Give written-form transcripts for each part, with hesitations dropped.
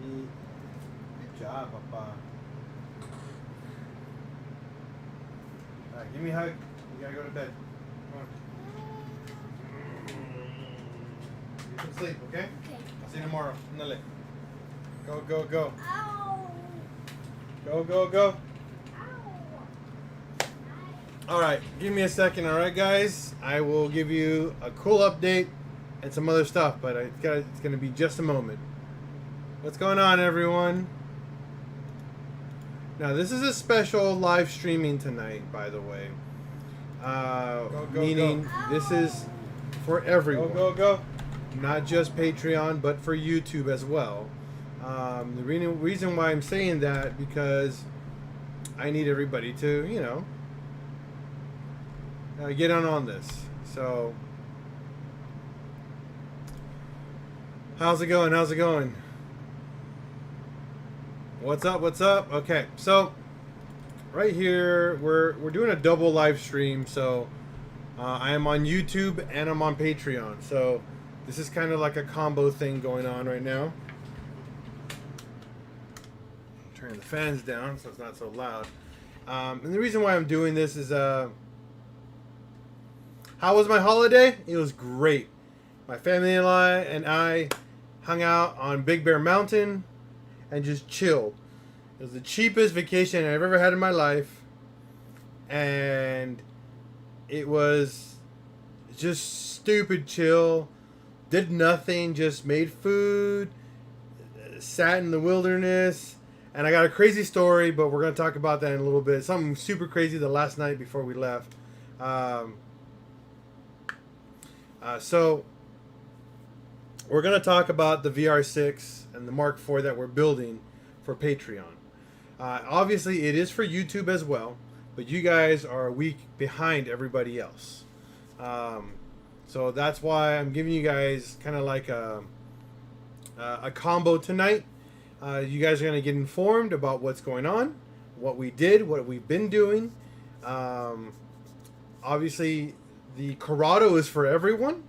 Good job, Papa. Alright, give me a hug. You gotta go to bed. Come on. Get some sleep, okay? Okay. I'll see you tomorrow. Andale. Go, go, go. Ow. Go, go, go. Ow. Alright, give me a second, alright, guys? I will give you a cool update and some other stuff, but it's going to be just a moment. What's going on, everyone? Now, this is a special live streaming tonight, by the way. Meaning, this is for everyone. Go, go, go. Not just Patreon, but for YouTube as well. The reason why I'm saying that, because I need everybody to, you know, get on this. So, how's it going? How's it going? What's up? What's up? Okay, so right here we're doing a double live stream. So I am on YouTube and I'm on Patreon. So this is kind of like a combo thing going on right now. Turn the fans down so it's not so loud. And the reason why I'm doing this is how was my holiday? It was great. My family and I hung out on Big Bear Mountain and just chilled. It was the cheapest vacation I've ever had in my life. And it was just stupid chill. Did nothing, just made food, sat in the wilderness. And I got a crazy story, but we're going to talk about that in a little bit. Something super crazy the last night before we left. So we're going to talk about the VR6 and the Mark IV that we're building for Patreon. Obviously, it is for YouTube as well, but you guys are a week behind everybody else. So that's why I'm giving you guys kind of like a combo tonight. You guys are going to get informed about what's going on, what we did, what we've been doing. Obviously, the Corrado is for everyone.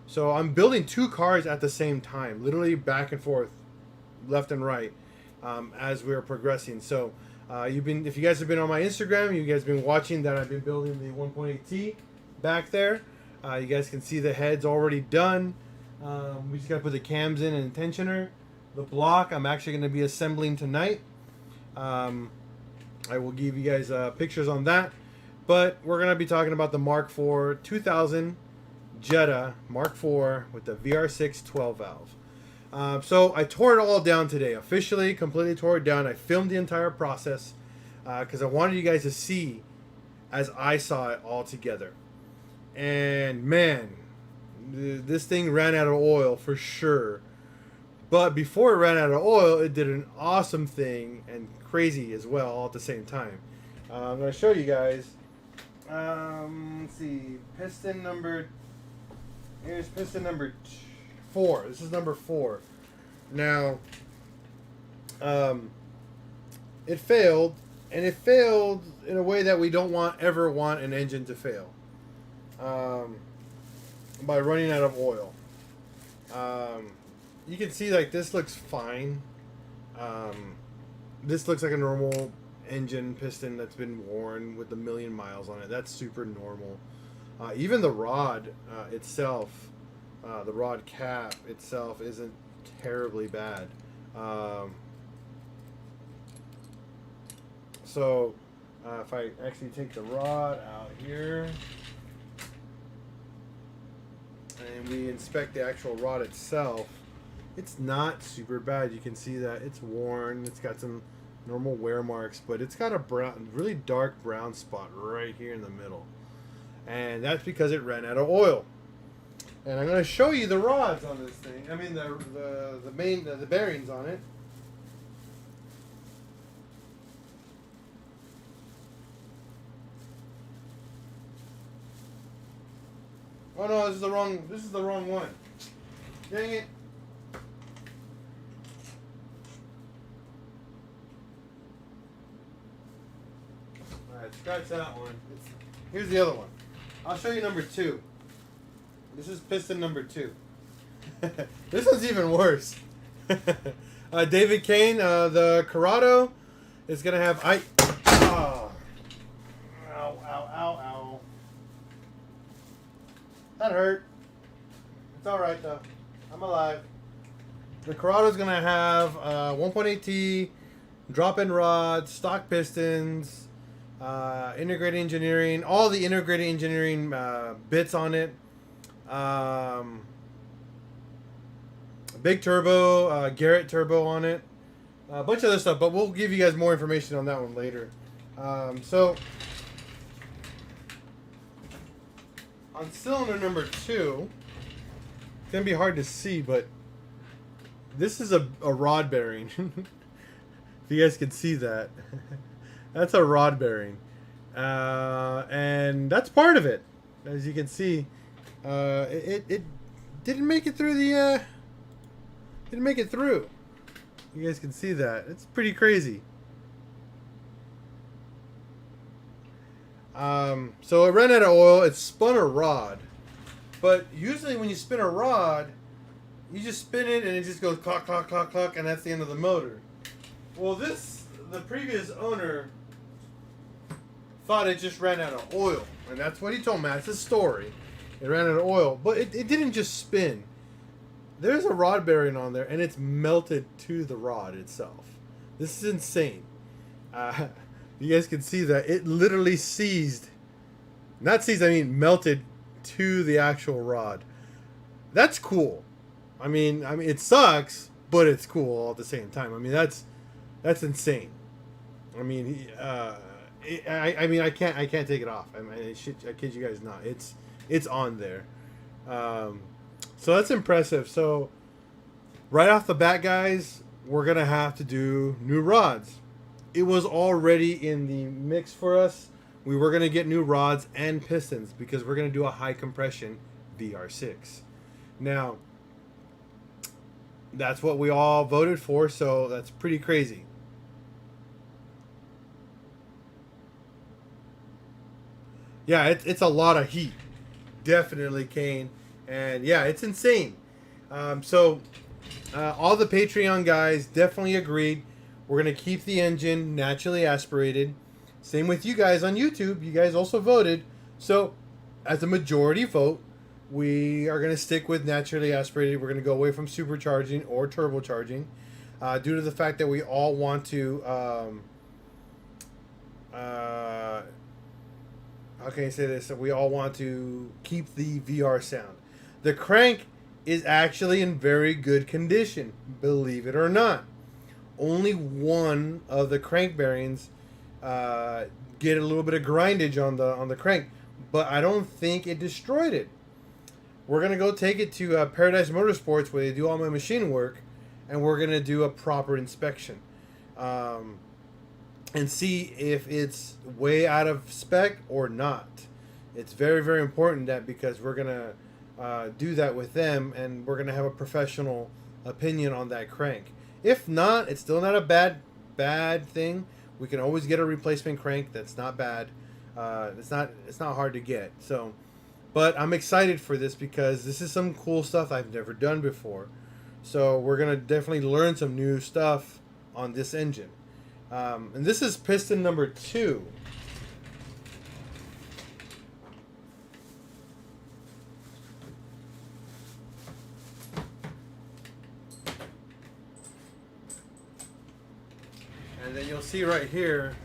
So I'm building two cars at the same time, literally back and forth, left and right, as we're progressing. So if you guys have been on my Instagram, you guys have been watching that I've been building the 1.8T back there. You guys can see the head's already done. We just got to put the cams in and tensioner. The block I'm actually going to be assembling tonight. I will give you guys pictures on that. But we're going to be talking about the Mark IV 2000 Jetta Mark IV with the VR6 12 valve. So I tore it all down today. Officially, completely tore it down. I filmed the entire process because I wanted you guys to see as I saw it all together. And man, this thing ran out of oil for sure. But before it ran out of oil, it did an awesome thing and crazy as well all at the same time. I'm going to show you guys. Let's see. Here's piston number 4. This is number 4. Now, it failed, and it failed in a way that we don't ever want an engine to fail. By running out of oil. You can see like this looks fine. This looks like a normal engine piston that's been worn with a million miles on it. That's super normal. Even the rod itself, the rod cap itself isn't terribly bad. So if I actually take the rod out here and we inspect the actual rod itself, it's not super bad. You can see that it's worn. It's got some normal wear marks, but it's got a brown, really dark brown spot right here in the middle. And that's because it ran out of oil. And I'm going to show you the rods on this thing. I mean the bearings on it. Oh no, this is the wrong one. Dang it. Alright, scratch that one. Here's the other one. I'll show you number 2. This is piston number 2. This one's even worse. David Kane, the Corrado is gonna have oh. Ow, ow, ow, ow. That hurt. It's all right though. I'm alive. The Corrado's gonna have 1.8T, drop-in rods, stock pistons, integrated engineering, all the integrated engineering bits on it. Big turbo, Garrett turbo on it, a bunch of other stuff, but we'll give you guys more information on that one later. So, on cylinder number 2, it's going to be hard to see, but this is a rod bearing. If you guys can see that. That's a rod bearing. And that's part of it. As you can see, it didn't make it through the... didn't make it through. You guys can see that. It's pretty crazy. So it ran out of oil. It spun a rod. But usually when you spin a rod, you just spin it and it just goes clock, clock, clock, clock, and that's the end of the motor. Well, the previous owner thought it just ran out of oil. And that's what he told me. That's his story. It ran out of oil. But it didn't just spin. There's a rod bearing on there, and it's melted to the rod itself. This is insane. You guys can see that. It literally seized. Not seized, I mean melted to the actual rod. That's cool. I mean, it sucks, but it's cool all at the same time. I mean, that's insane. I mean, I can't take it off. I kid you guys not. It's on there. So that's impressive. So right off the bat, guys, we're going to have to do new rods. It was already in the mix for us. We were going to get new rods and pistons because we're going to do a high compression VR6. Now, that's what we all voted for, so that's pretty crazy. Yeah, it's a lot of heat. Definitely, Kane. And yeah, it's insane. So all the Patreon guys definitely agreed. We're going to keep the engine naturally aspirated. Same with you guys on YouTube. You guys also voted. So as a majority vote, we are going to stick with naturally aspirated. We're going to go away from supercharging or turbocharging due to the fact that we all want to... how can I say this? We all want to keep the VR sound. The crank is actually in very good condition, believe it or not. Only one of the crank bearings get a little bit of grindage on the crank, but I don't think it destroyed it. We're gonna go take it to Paradise Motorsports where they do all my machine work, and we're gonna do a proper inspection and see if it's way out of spec or not. It's very, very important that because we're gonna do that with them, and we're gonna have a professional opinion on that crank. If not, it's still not a bad thing. We can always get a replacement crank. That's not bad. It's not hard to get. So, but I'm excited for this because this is some cool stuff I've never done before. So we're gonna definitely learn some new stuff on this engine. And this is piston number 2. And then you'll see right here,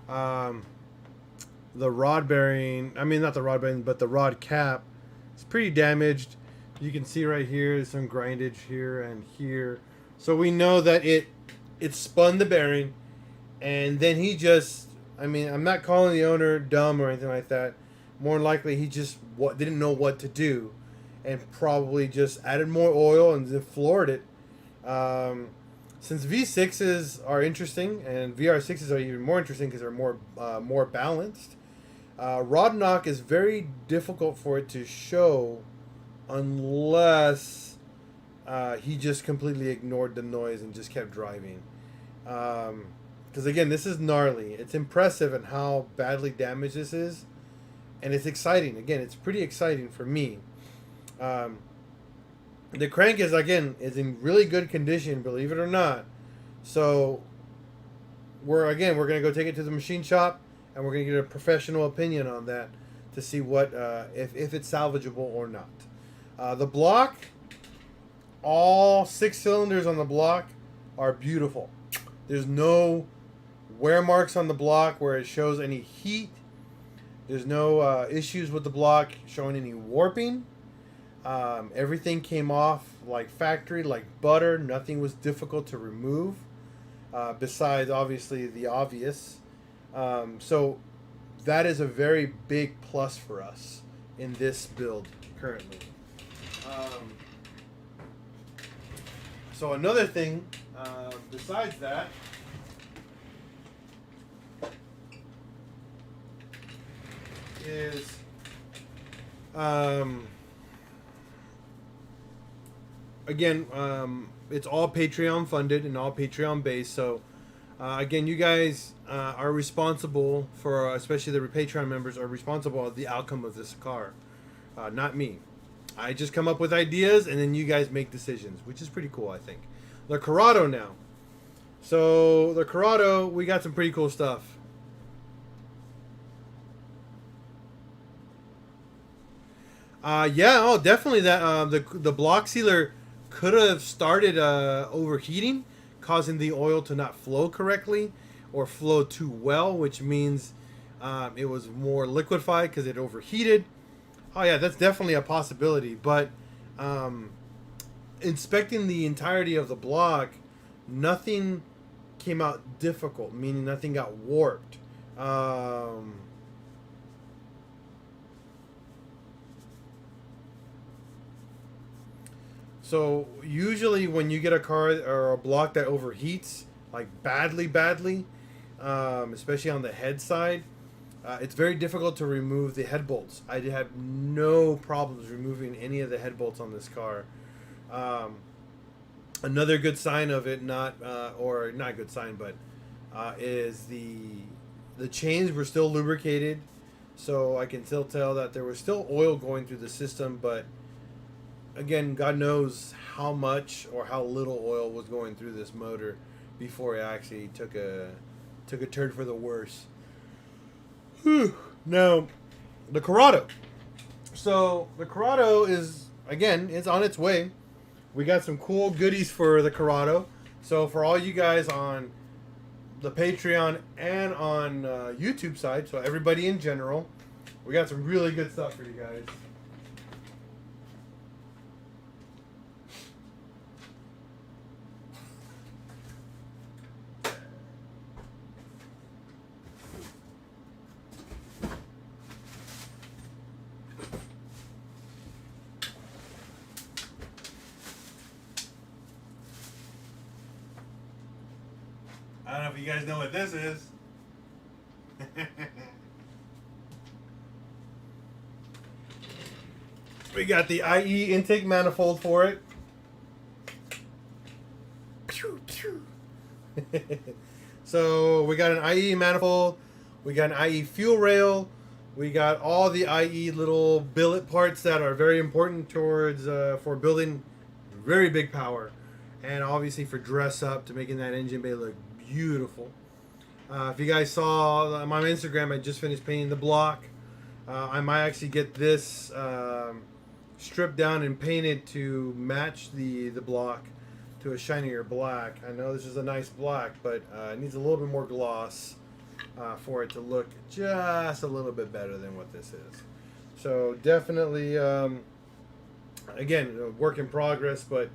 the rod bearing, I mean not the rod bearing, but the rod cap, it's pretty damaged. You can see right here, there's some grindage here and here. So we know that it spun the bearing, and then he just, I mean, I'm not calling the owner dumb or anything like that. More than likely, he just didn't know what to do, and probably just added more oil and then floored it. Since V6s are interesting and VR6s are even more interesting because they're more balanced, rod knock is very difficult for it to show unless he just completely ignored the noise and just kept driving. Because again, this is gnarly. It's impressive in how badly damaged this is, and it's exciting. Again, it's pretty exciting for me. The crank is in really good condition, believe it or not. So we're gonna go take it to the machine shop, and we're gonna get a professional opinion on that to see what if it's salvageable or not. The block, all 6 cylinders on the block are beautiful. There's no wear marks on the block where it shows any heat. There's no issues with the block showing any warping. Everything came off like factory, like butter. Nothing was difficult to remove, besides obviously the obvious. So that is a very big plus for us in this build currently. So another thing, besides that, is it's all Patreon funded and all Patreon based. So again, you guys are responsible for, especially the Patreon members are responsible for the outcome of this car, not me. I just come up with ideas and then you guys make decisions, which is pretty cool, I think. The Corrado now. So the Corrado, we got some pretty cool stuff. Definitely that the block sealer could have started overheating, causing the oil to not flow correctly or flow too well, which means it was more liquefied because it overheated. Oh yeah, that's definitely a possibility. But inspecting the entirety of the block, nothing came out difficult, meaning nothing got warped. So usually when you get a car or a block that overheats, like badly, especially on the head side, it's very difficult to remove the head bolts. I had no problems removing any of the head bolts on this car. Another good sign of it, not good sign, but is the chains were still lubricated, so I can still tell that there was still oil going through the system. But again, God knows how much or how little oil was going through this motor before it actually took a turn for the worse. Whew. Now, the Corrado. So the Corrado is on its way. We got some cool goodies for the Corrado. So for all you guys on the Patreon and on YouTube side, so everybody in general, we got some really good stuff for you guys. I don't know if you guys know what this is. We got the IE intake manifold for it. Pew, pew. So we got an IE manifold. We got an IE fuel rail. We got all the IE little billet parts that are very important towards for building very big power. And obviously for dress up to making that engine bay look beautiful. If you guys saw on my Instagram, I just finished painting the block. I might actually get this stripped down and painted to match the block to a shinier black. I know this is a nice black, but it needs a little bit more gloss for it to look just a little bit better than what this is. So definitely, again, a work in progress, but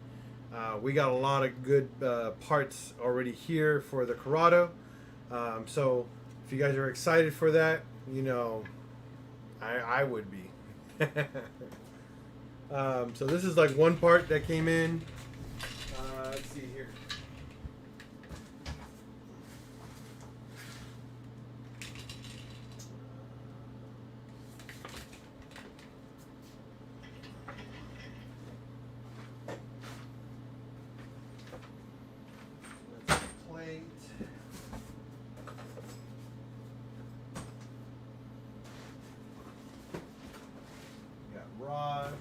we got a lot of good parts already here for the Corrado. So if you guys are excited for that, you know, I would be. So this is like one part that came in. Let's see here. Rods.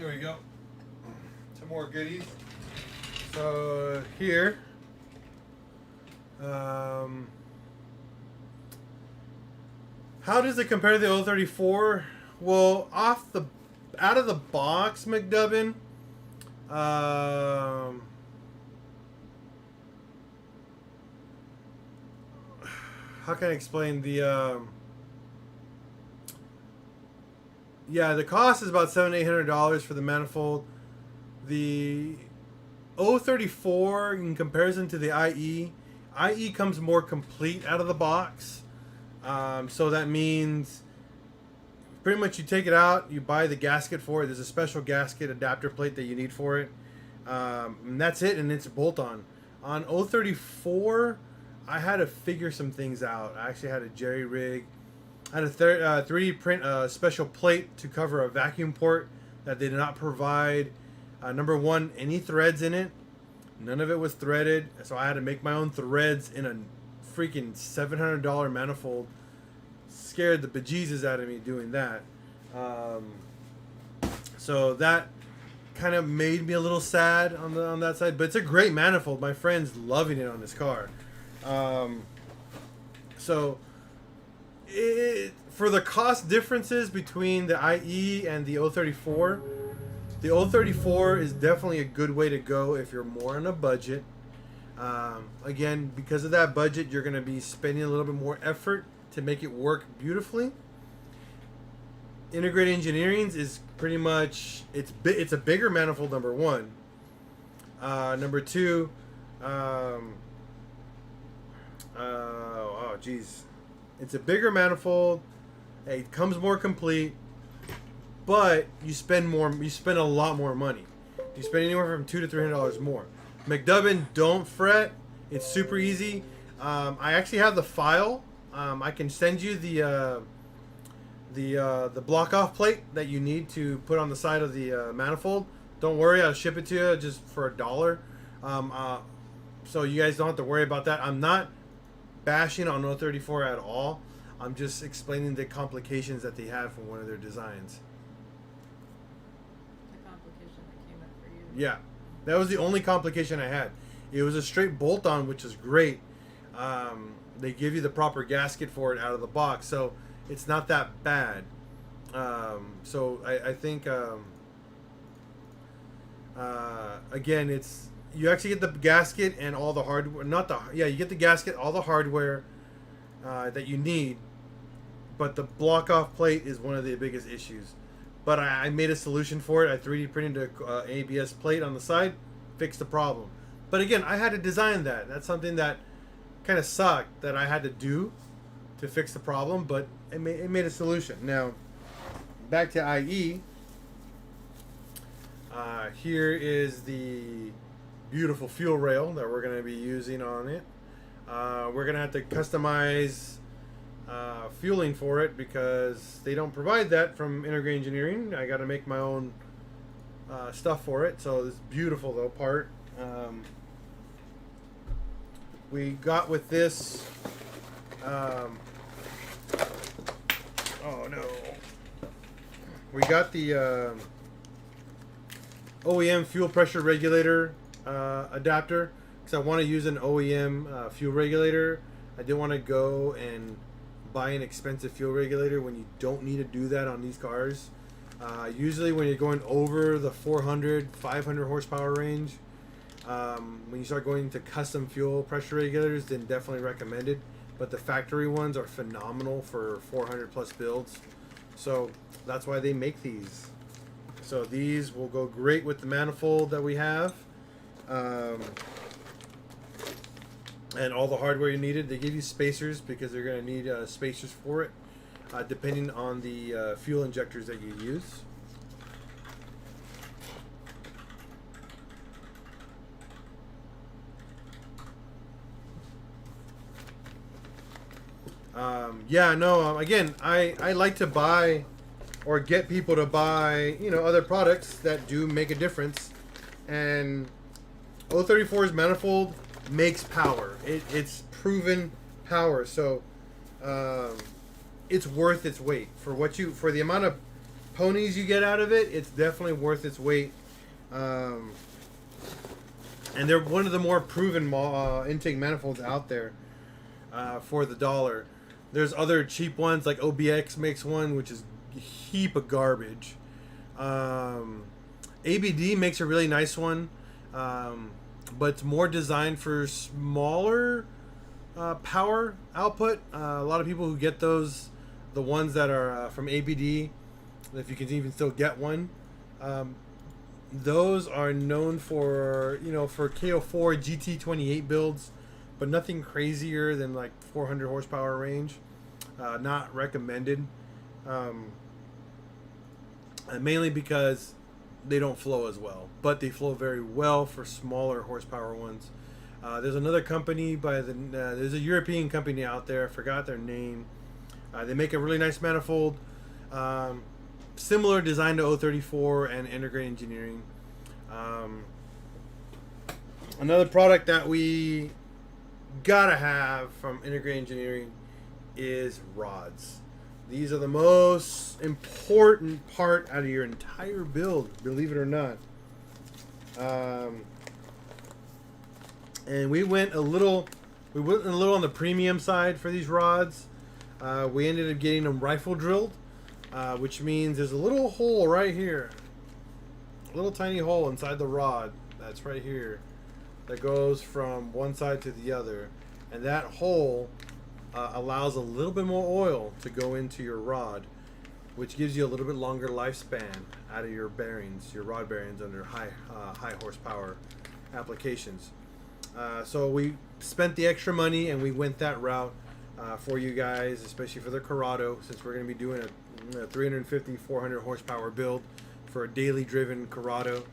Here we go. Some more goodies. So here, how does it compare to the 034? Well, out of the box, McDubbin. How can I explain the? Yeah, the cost is about $700-800 for the manifold. The 034 in comparison to the IE comes more complete out of the box. So that means pretty much you take it out, you buy the gasket for it. There's a special gasket adapter plate that you need for it. And that's it, and it's bolt on. On 034, I had to figure some things out. I actually had a jerry rig. I had a 3D print a special plate to cover a vacuum port that they did not provide. Number one, any threads in it. None of it was threaded, so I had to make my own threads in a freaking $700 manifold. Scared the bejesus out of me doing that. So that kind of made me a little sad on that side, but it's a great manifold. My friend's loving it on this car. So for the cost differences between the IE and the 034, the 034 is definitely a good way to go if you're more on a budget. Again, because of that budget, you're going to be spending a little bit more effort to make it work beautifully. Integrated Engineering's is pretty much it's a bigger manifold. Number one. Number two. Oh geez, it's a bigger manifold. It comes more complete, but you spend more. You spend a lot more money. You spend anywhere from $200 to $300 more. McDubbin, don't fret. It's super easy. I actually have the file. I can send you the block off plate that you need to put on the side of the manifold. Don't worry, I'll ship it to you just for $1. So you guys don't have to worry about that. I'm not bashing on 034 at all. I'm just explaining the complications that they have from one of their designs. The complication that came up for you. Yeah, that was the only complication I had. It was a straight bolt-on, which is great. They give you the proper gasket for it out of the box, so it's not that bad. So I think again, it's you actually get the gasket and all the hardware. You get the gasket, all the hardware that you need, but the block off plate is one of the biggest issues. But I made a solution for it. I 3D printed a ABS plate on the side, fixed the problem. But again, I had to design that. That's something that kind of sucked that I had to do to fix the problem, but it made a solution. Now, back to IE. Here is the beautiful fuel rail that we're going to be using on it. We're going to have to customize fueling for it because they don't provide that from Integrated Engineering. I got to make my own stuff for it. So this beautiful though part. We got with this. Oh no! We got the OEM fuel pressure regulator adapter because I want to use an OEM fuel regulator. I didn't want to go and buy an expensive fuel regulator when you don't need to do that on these cars. Usually when you're going over the 400, 500 horsepower range, when you start going to custom fuel pressure regulators, then definitely recommended. But the factory ones are phenomenal for 400 plus builds. So that's why they make these. So these will go great with the manifold that we have. And all the hardware you needed. They give you spacers because they're going to need spacers for it, depending on the fuel injectors that you use. Again, I like to buy or get people to buy, other products that do make a difference. And 034's manifold makes power. It's proven power. So it's worth its weight for the amount of ponies you get out of it, it's definitely worth its weight. And they're one of the more proven intake manifolds out there for the dollar. There's other cheap ones, like OBX makes one, which is a heap of garbage. ABD makes a really nice one, but it's more designed for smaller power output. A lot of people who get those, the ones that are from ABD, if you can even still get one, those are known for, for KO4 GT28 builds, but nothing crazier than like 400 horsepower range. Not recommended. Mainly because they don't flow as well, but they flow very well for smaller horsepower ones. There's another company there's a European company out there. I forgot their name. They make a really nice manifold. Similar design to 034 and Integrate Engineering. Another product that we gotta have from Integrate Engineering is rods. These are the most important part out of your entire build, believe it or not. And we went a little on the premium side for these rods. We ended up getting them rifle drilled. Which means there's a little hole right here, a little tiny hole inside the rod that's right here that goes from one side to the other, and that hole allows a little bit more oil to go into your rod, which gives you a little bit longer lifespan out of your bearings, your rod bearings under high horsepower applications. So we spent the extra money and we went that route for you guys, especially for the Corrado, since we're going to be doing a 350, 400 horsepower build for a daily driven Corrado.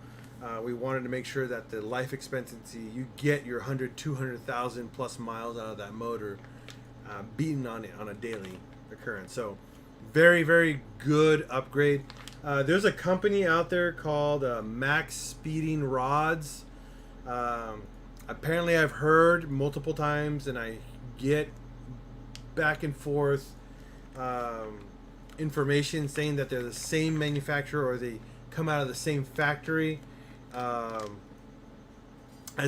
We wanted to make sure that the life expectancy, you get your 100, 200,000 plus miles out of that motor beaten on it on a daily occurrence. So very, very good upgrade. There's a company out there called Max Speeding Rods. Apparently I've heard multiple times, and I get back and forth information saying that they're the same manufacturer or they come out of the same factory as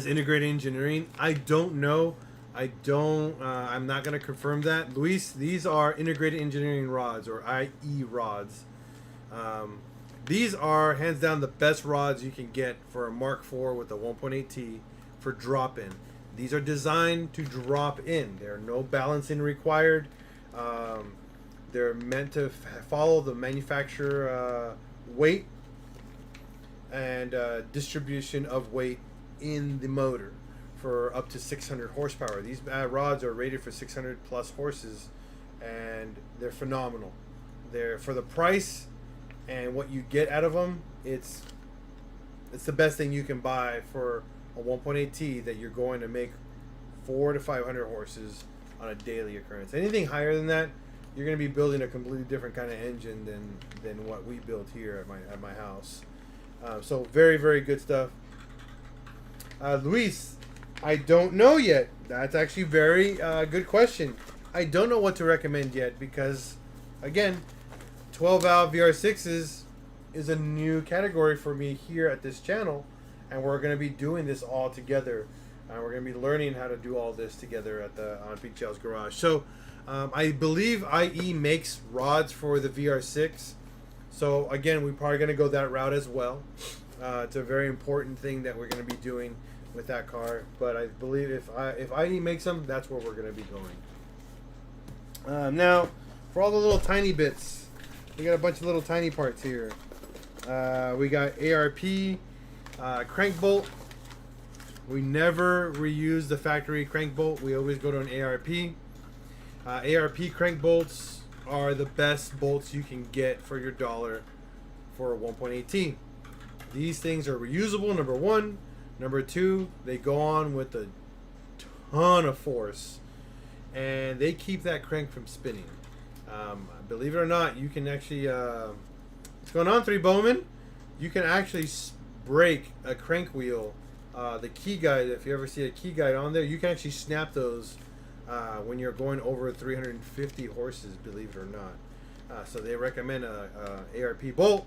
Integrated Engineering. I don't know. I'm not going to confirm that. Luis, these are Integrated Engineering rods, or IE rods. These are hands down the best rods you can get for a Mark IV with a 1.8T for drop-in. These are designed to drop in. There are no balancing required. They're meant to follow the manufacturer weight and distribution of weight in the motor for up to 600 horsepower. These rods are rated for 600 plus horses, and they're phenomenal. They're, for the price and what you get out of them, it's the best thing you can buy for a 1.8T that you're going to make 400 to 500 horses on a daily occurrence. Anything higher than that, you're going to be building a completely different kind of engine than what we built here at my house. So very, very good stuff. Luis, I don't know yet. That's actually very good question. I don't know what to recommend yet because, again, 12 valve VR6s is a new category for me here at this channel, and we're going to be doing this all together. We're going to be learning how to do all this together on PTL's Garage. So I believe IE makes rods for the VR6. So again, we're probably going to go that route as well. It's a very important thing that we're going to be doing with that car. But I believe if IE makes them, that's where we're going to be going. Now, for all the little tiny bits, we got a bunch of little tiny parts here. We got ARP, crank bolt. We never reuse the factory crank bolt. We always go to an ARP. ARP crank bolts are the best bolts you can get for your dollar for a 1.8T. These things are reusable, number one. Number two, they go on with a ton of force, and they keep that crank from spinning. Believe it or not, you can actually, what's going on, 3 Bowman? You can actually break a crank wheel. The key guide, if you ever see a key guide on there, you can actually snap those when you're going over 350 horses, believe it or not. So they recommend a ARP bolt,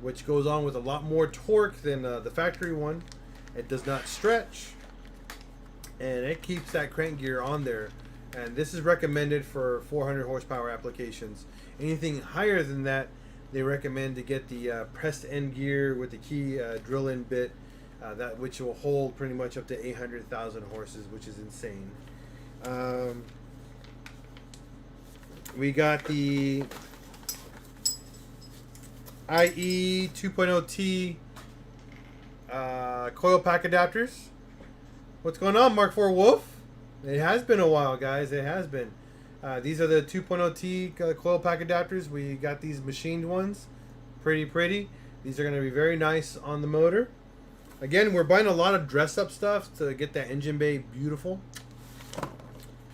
which goes on with a lot more torque than the factory one. It does not stretch, and it keeps that crank gear on there. And this is recommended for 400 horsepower applications. Anything higher than that, they recommend to get the pressed end gear with the key drill-in bit, that which will hold pretty much up to 800,000 horses, which is insane. We got the IE 2.0T coil pack adapters. What's going on, Mark IV Wolf? It has been a while, guys. It has been. These are the 2.0T coil pack adapters. We got these machined ones. Pretty. These are going to be very nice on the motor. Again, we're buying a lot of dress-up stuff to get that engine bay beautiful.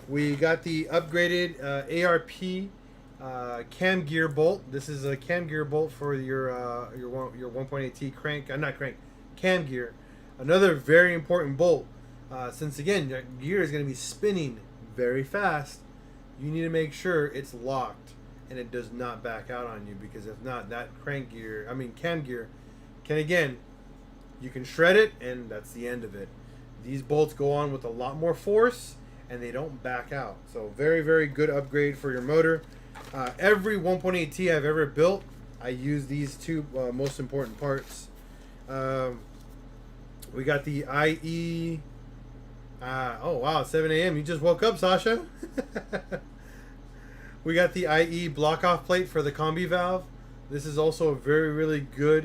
We got the upgraded ARP cam gear bolt. This is a cam gear bolt for your 1.8T crank, not crank, cam gear. Another very important bolt. Since again, your gear is going to be spinning very fast, you need to make sure it's locked and it does not back out on you, because if not, that cam gear can, again, you can shred it and that's the end of it. These bolts go on with a lot more force and they don't back out. So very good upgrade for your motor. Every 1.8T I've ever built, I use these two most important parts. We got the IE. Oh wow, 7 a.m. You just woke up, Sasha. We got the IE block off plate for the combi valve. This is also a really good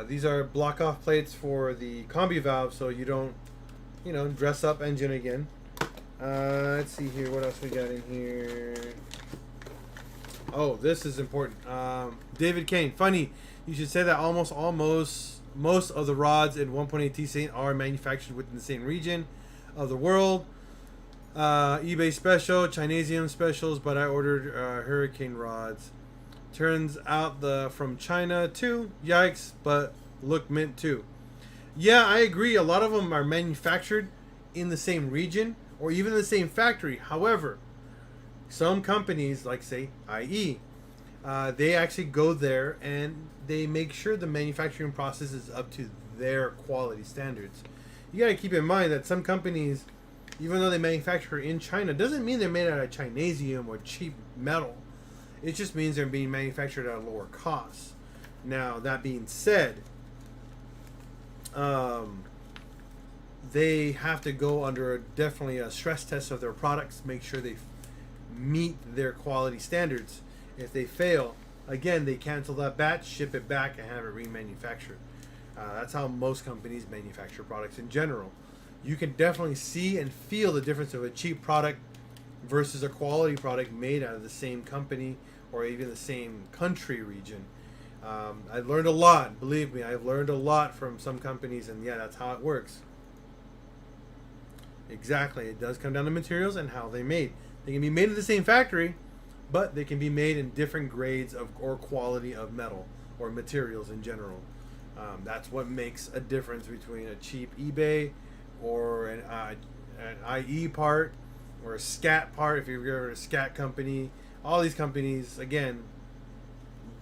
these are block off plates for the combi valve, so you don't, dress up engine again. Let's see here, what else we got in here. Oh, this is important. David Kane, funny, you should say that most of the rods in 1.8T Saint are manufactured within the same region of the world. eBay special, Chinesium specials, but I ordered Hurricane rods. Turns out from China too. Yikes, but look mint too. Yeah, I agree. A lot of them are manufactured in the same region or even the same factory. However, some companies, like say IE, they actually go there and they make sure the manufacturing process is up to their quality standards. You got to keep in mind that some companies, even though they manufacture in China, doesn't mean they're made out of Chinesium or cheap metal. It just means they're being manufactured at a lower cost. Now, that being said, they have to go under definitely a stress test of their products, make sure they meet their quality standards. If they fail, again, they cancel that batch, ship it back, and have it remanufactured. That's how most companies manufacture products in general. You can definitely see and feel the difference of a cheap product versus a quality product made out of the same company or even the same country region. I've learned a lot. Believe me, I've learned a lot from some companies, and yeah, that's how it works. Exactly. It does come down to materials and how they're made. They can be made in the same factory, but they can be made in different grades or quality of metal or materials in general. That's what makes a difference between a cheap eBay or an IE part or a SCAT part, if you're ever a SCAT company. All these companies, again,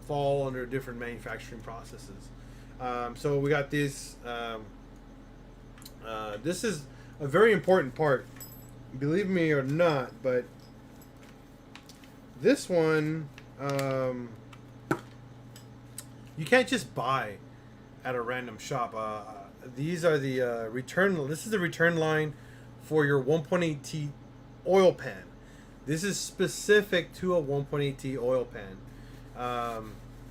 fall under different manufacturing processes. So we got this. This is a very important part, believe me or not, but this one, you can't just buy at a random shop. These are the return. This is the return line for your 1.8T oil pan. This is specific to a 1.8T oil pan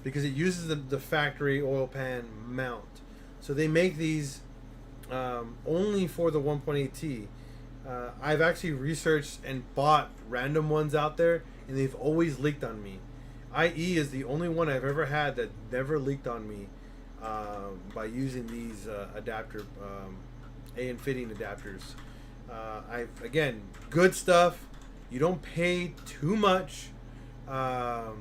because it uses the factory oil pan mount. So they make these only for the 1.8T. I've actually researched and bought random ones out there, and they've always leaked on me. IE is the only one I've ever had that never leaked on me by using these adapter AN fitting adapters. Again, good stuff. You don't pay too much for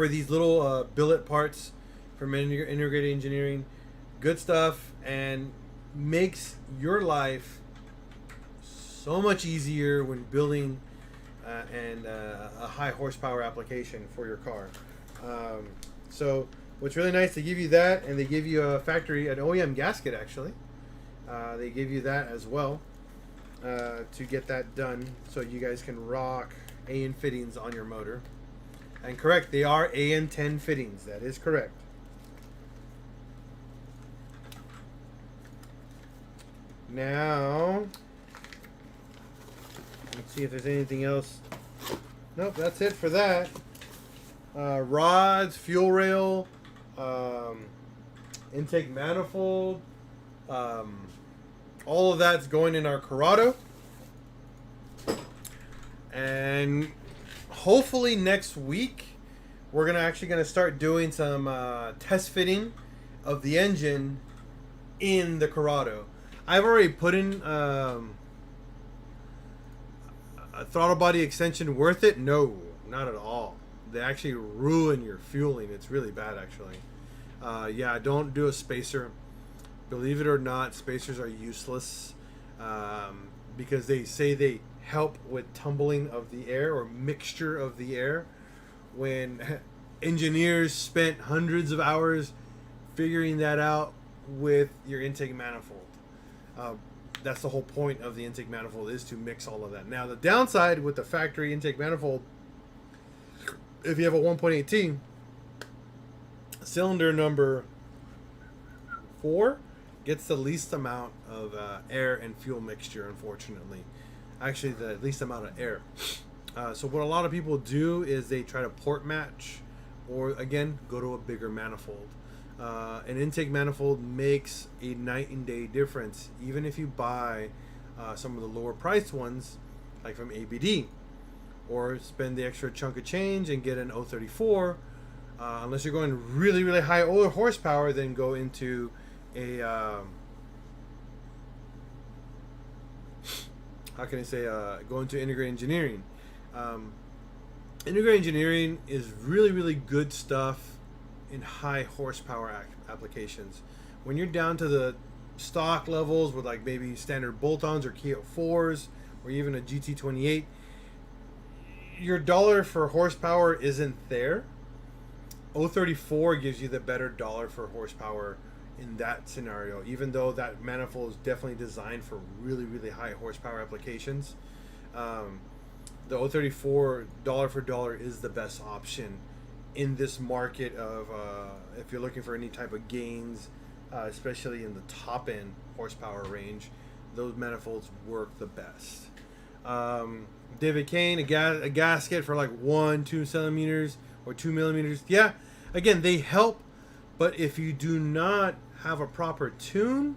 these little billet parts from integrated engineering. Good stuff, and makes your life so much easier when building a high horsepower application for your car. So what's really nice, they give you that, and they give you a factory, an OEM gasket actually. They give you that as well to get that done, so you guys can rock AN fittings on your motor. And correct, they are AN10 fittings. That is correct. Now, let's see if there's anything else. Nope, that's it for that. Rods, fuel rail, intake manifold, all of that's going in our Corrado. And hopefully next week we're actually gonna start doing some test fitting of the engine in the Corrado. I've already put in a throttle body extension. Worth it? No, not at all. They actually ruin your fueling. It's really bad, actually. Yeah, don't do a spacer. Believe it or not, spacers are useless because they say they help with tumbling of the air or mixture of the air, when engineers spent hundreds of hours figuring that out with your intake manifold. That's the whole point of the intake manifold, is to mix all of that. Now, the downside with the factory intake manifold, if you have a 1.8T, cylinder number 4 gets the least amount of air and fuel mixture, unfortunately. Actually, the least amount of air. So what a lot of people do is they try to port match, or again, go to a bigger manifold. An intake manifold makes a night and day difference, even if you buy some of the lower priced ones, like from ABD, or spend the extra chunk of change and get an 034. Unless you're going really, really high horsepower, then go into a how can I say, go into integrated engineering. Integrated engineering is really, really good stuff in high horsepower applications. When you're down to the stock levels with like maybe standard bolt-ons or Kia 4s or even a GT28, your dollar for horsepower isn't there. 034 gives you the better dollar for horsepower in that scenario, even though that manifold is definitely designed for really, really high horsepower applications. The 034 dollar for dollar is the best option in this market of if you're looking for any type of gains, especially in the top end horsepower range. Those manifolds work the best. David Kane, a gasket for like 1-2 centimeters or 2 millimeters. Yeah, again, they help, but if you do not have a proper tune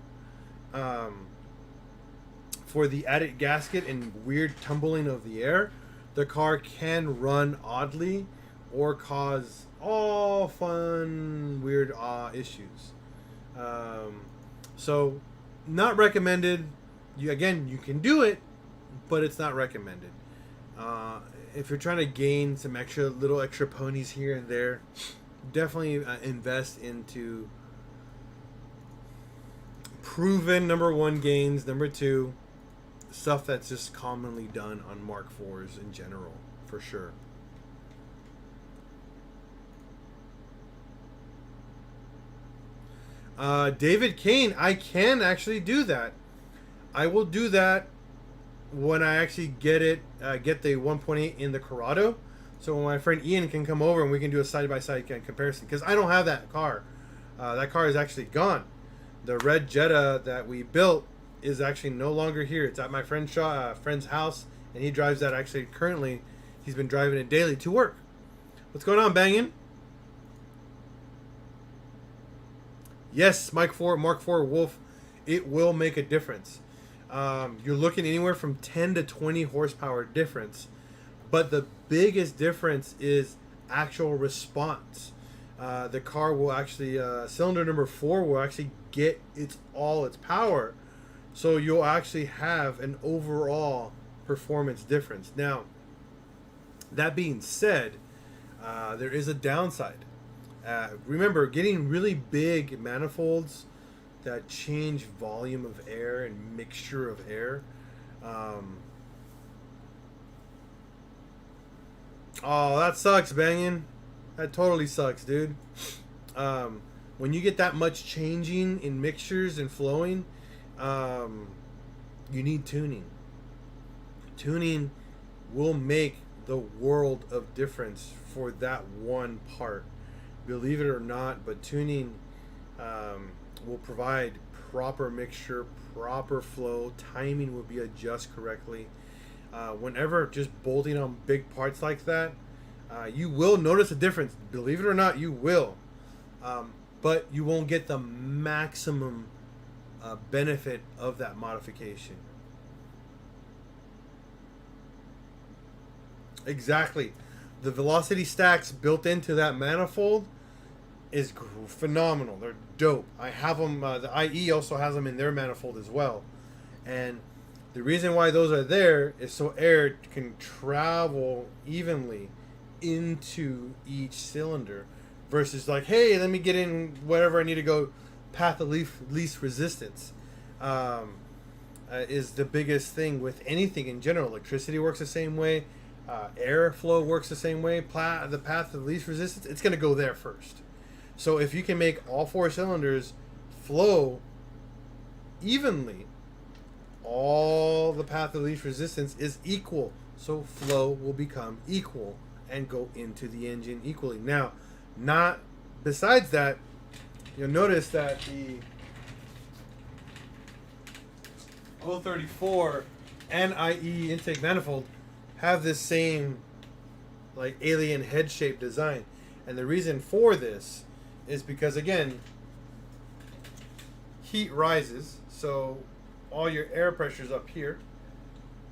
for the added gasket and weird tumbling of the air, the car can run oddly or cause all fun weird issues. So not recommended. You can do it, but it's not recommended. If you're trying to gain some little extra ponies here and there, definitely invest into proven number 1 gains, number 2 stuff that's just commonly done on Mark IVs in general, for sure. David Kane, I can actually do that. I will do that when I actually get the 1.8 in the Corrado. So when my friend Ian can come over and we can do a side-by-side comparison. Because I don't have that car. That car is actually gone. The red Jetta that we built is actually no longer here. It's at my friend's house. And he drives that actually currently. He's been driving it daily to work. What's going on, Bangin'? Yes, Mark IV Wolf, it will make a difference. You're looking anywhere from 10 to 20 horsepower difference. But the biggest difference is actual response. The car will actually, cylinder number 4 will actually get all its power. So you'll actually have an overall performance difference. Now, that being said, there is a downside. Remember, getting really big manifolds that change volume of air and mixture of air. Oh, that sucks, banging. That totally sucks, dude. When you get that much changing in mixtures and flowing, you need tuning. Tuning will make the world of difference for that one part. Believe it or not, but tuning will provide proper mixture, proper flow. Timing will be adjusted correctly. Whenever just bolting on big parts like that, you will notice a difference. Believe it or not, you will. But you won't get the maximum benefit of that modification. Exactly. The velocity stacks built into that manifold is phenomenal. They're dope. I have them. The IE also has them in their manifold as well. And the reason why those are there is so air can travel evenly into each cylinder versus like, hey, let me get in whatever I need to go, path of least resistance. Is the biggest thing with anything in general. Electricity works the same way. Airflow works the same way. The path of least resistance, it's going to go there first. So if you can make all four cylinders flow evenly, all the path of least resistance is equal. So flow will become equal and go into the engine equally. Now, not besides that, you'll notice that the 034 and IE intake manifold have this same like alien head shape design. And the reason for this is because, again, heat rises, so all your air pressure is up here.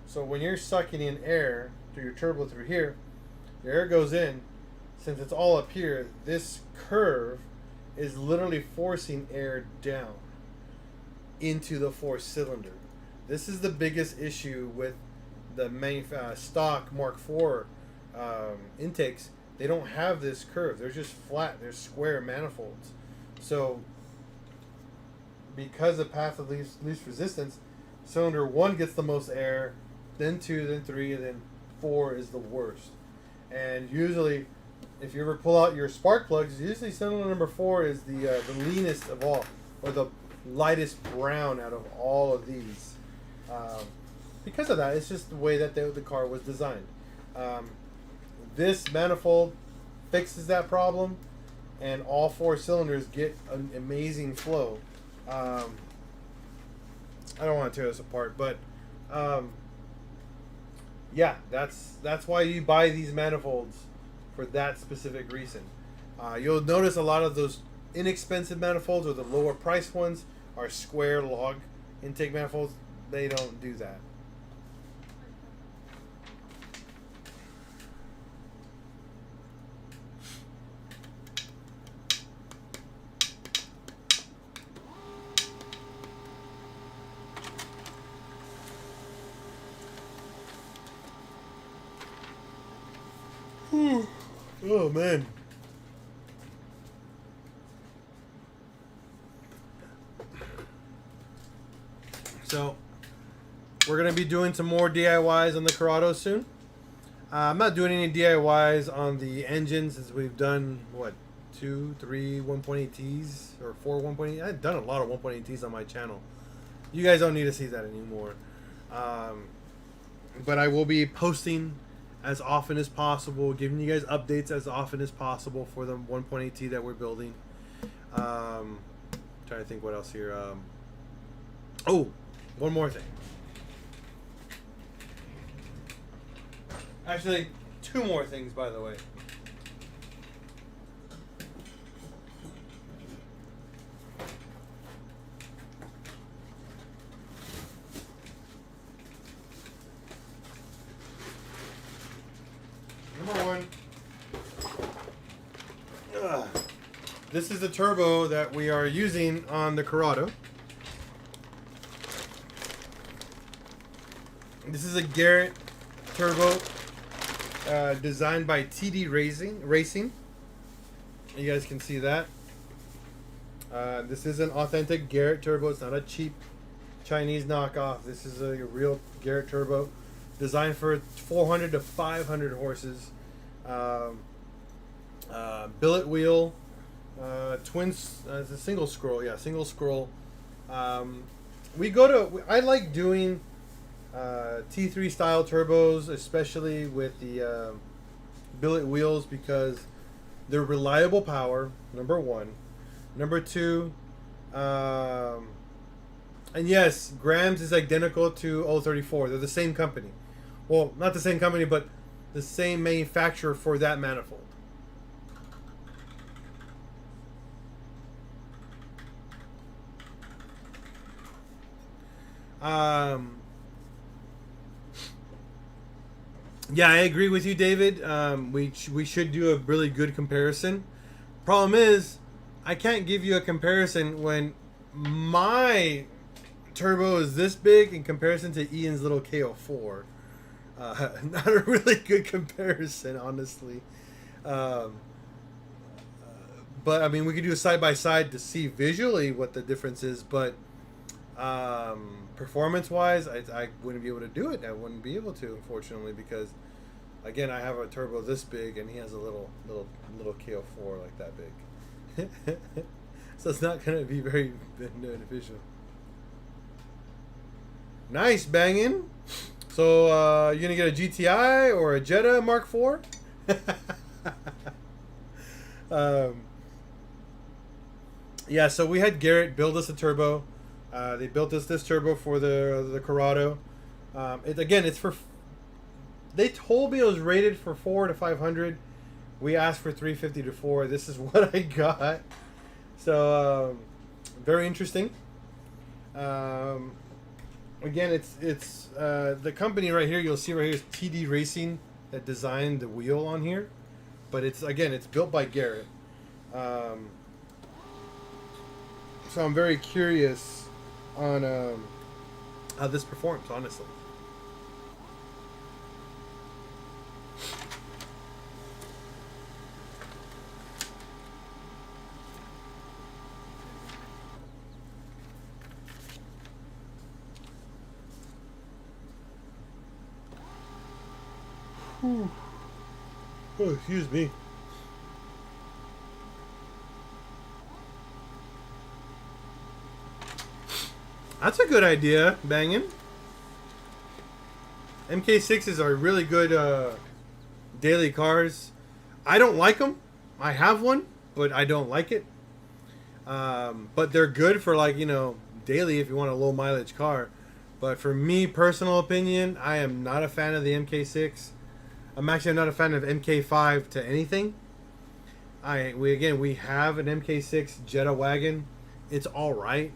So when you're sucking in air through your turbo through here, your air goes in. Since it's all up here, this curve is literally forcing air down into the four cylinder. This is the biggest issue with the stock Mark IV intakes. They don't have this curve. They're just flat. They're square manifolds. So because of path of least resistance, cylinder 1 gets the most air, then 2, then 3, and then 4 is the worst. And usually, if you ever pull out your spark plugs, usually cylinder number 4 is the leanest of all, or the lightest brown out of all of these. Because of that, it's just the way that the car was designed. This manifold fixes that problem, and all four cylinders get an amazing flow. I don't want to tear this apart, but yeah, that's why you buy these manifolds, for that specific reason. You'll notice a lot of those inexpensive manifolds, or the lower priced ones, are square log intake manifolds. They don't do that. Oh man. So we're gonna be doing some more DIYs on the Corrado soon. I'm not doing any DIYs on the engines, as we've done what, 2, 3 1.8Ts or 4 1.8. I've done a lot of 1.8Ts on my channel. You guys don't need to see that anymore. But I will be posting as often as possible, giving you guys updates as often as possible for the 1.8T that we're building. Trying to think what else here. Oh, one more thing. Actually, 2 more things, by the way. Number 1. This is the turbo that we are using on the Corrado. This is a Garrett turbo designed by TD Racing. You guys can see that. This is an authentic Garrett turbo. It's not a cheap Chinese knockoff. This is a real Garrett turbo, designed for 400 to 500 horses. Billet wheel, twins. It's a single scroll. Yeah, single scroll. I like doing T3 style turbos, especially with the billet wheels, because they're reliable power. Number one. Number two. And yes, Grams is identical to 034. They're the same company. Well, not the same company, but the same manufacturer for that manifold. Yeah, I agree with you, David. We should do a really good comparison. Problem is, I can't give you a comparison when my turbo is this big in comparison to Ian's little KO4. Not a really good comparison, honestly. But I mean, we could do a side by side to see visually what the difference is. But performance wise, I wouldn't be able to do it. I wouldn't be able to, unfortunately, because again, I have a turbo this big, and he has a little KO4 like that big. So it's not going to be very beneficial. Nice banging. So you're gonna get a GTI or a Jetta Mark IV? Yeah. So we had Garrett build us a turbo. They built us this turbo for the Corrado. It's for. They told me it was rated for 4 to 500. We asked for 350 to 4. This is what I got. So very interesting. Again, it's the company right here. You'll see right here is TD Racing that designed the wheel on here, but it's built by Garrett. So I'm very curious on how this performs, honestly. Oh, excuse me. That's a good idea, banging. MK6s are really good daily cars. I don't like them. I have one, but I don't like it. But they're good for, like, daily if you want a low mileage car. But for me, personal opinion, I am not a fan of the MK6. I'm actually not a fan of MK5 to anything. We have an MK6 Jetta wagon. It's all right,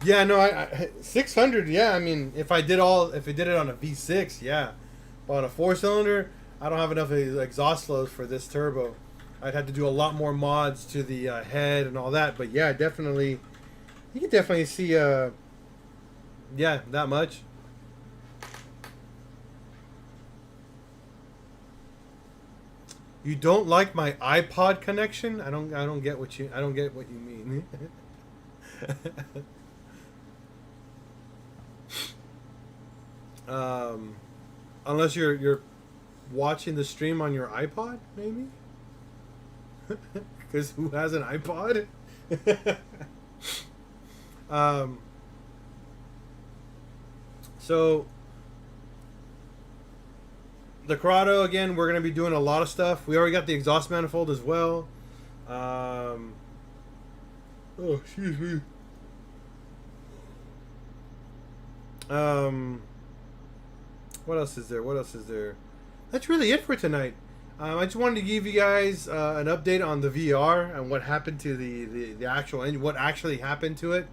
Yeah, no, I 600. Yeah, I mean, if it did it on a V6, yeah, but on a 4-cylinder, I don't have enough exhaust flows for this turbo. I'd have to do a lot more mods to the head and all that. But yeah, definitely, you can definitely see, yeah, that much. You don't like my iPod connection? I don't get what you mean. Unless you're watching the stream on your iPod, maybe. Because who has an iPod? So the Corrado, again, we're going to be doing a lot of stuff. We already got the exhaust manifold as well. Oh, excuse me. What else is there? That's really it for tonight. I just wanted to give you guys an update on the VR and what happened to the actual engine, what actually happened to it.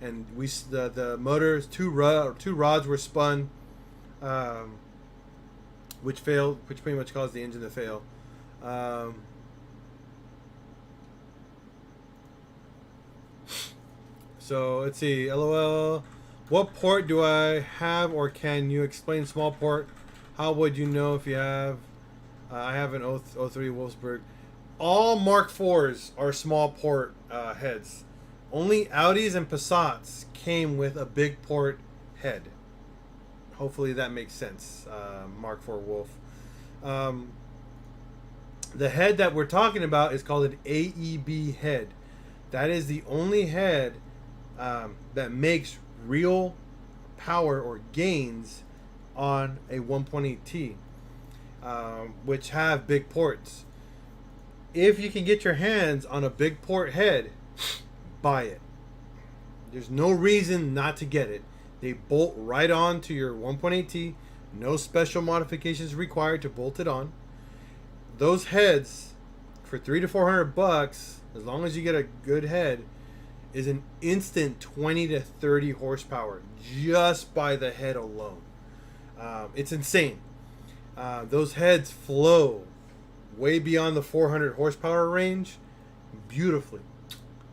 And the motors, two rods were spun, which failed, which pretty much caused the engine to fail. So let's see. LOL. What port do I have, or can you explain small port? How would you know if you have? I have an 03 Wolfsburg. All Mark IVs are small port heads. Only Audis and Passats came with a big port head. Hopefully that makes sense, Mark IV Wolf. The head that we're talking about is called an AEB head. That is the only head that makes real power or gains on a 1.8T, which have big ports. If you can get your hands on a big port head, buy it. There's no reason not to get it. They bolt right on to your 1.8T. No special modifications required to bolt it on. Those heads, for $300 to $400, as long as you get a good head, is an instant 20 to 30 horsepower just by the head alone. It's insane. Those heads flow way beyond the 400 horsepower range beautifully.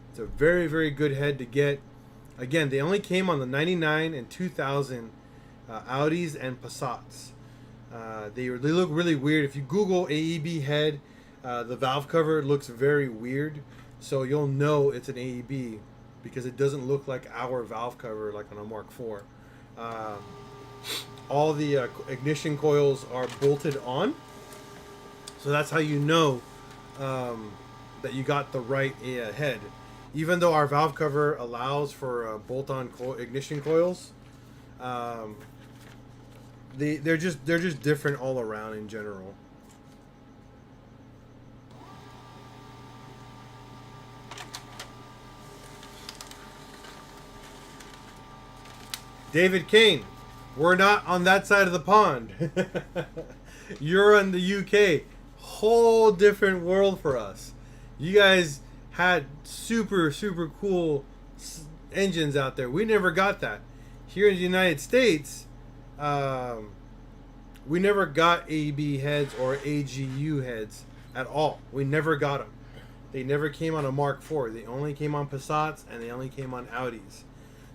It's a very, very good head to get. Again, they only came on the 99 and 2000 Audis and Passats. They look really weird. If you Google AEB head, the valve cover looks very weird. So you'll know it's an AEB because it doesn't look like our valve cover like on a Mark IV. All the ignition coils are bolted on. So that's how you know that you got the right head. Even though our valve cover allows for bolt-on ignition coils, they're just different all around in general. David Kane, we're not on that side of the pond. You're in the UK. Whole different world for us. You guys had super, super cool engines out there. We never got that. Here in the United States, we never got AEB heads or AGU heads at all. We never got them. They never came on a Mark IV. They only came on Passats and they only came on Audis.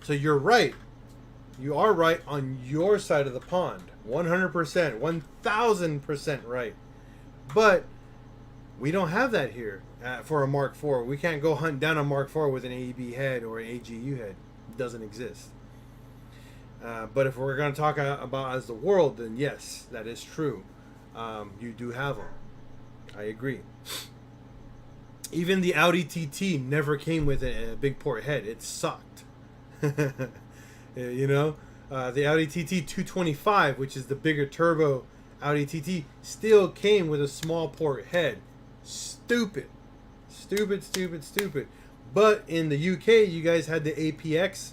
So you're right. You are right on your side of the pond. 100%, 1000% right. But we don't have that here for a Mark IV. We can't go hunt down a Mark IV with an AEB head or an AGU head. It doesn't exist. But if we're going to talk about as the world, then yes, that is true. You do have them. I agree. Even the Audi TT never came with a big port head. It sucked. You know, the Audi TT 225, which is the bigger turbo Audi TT, still came with a small port head. Stupid. But in the UK, you guys had the APX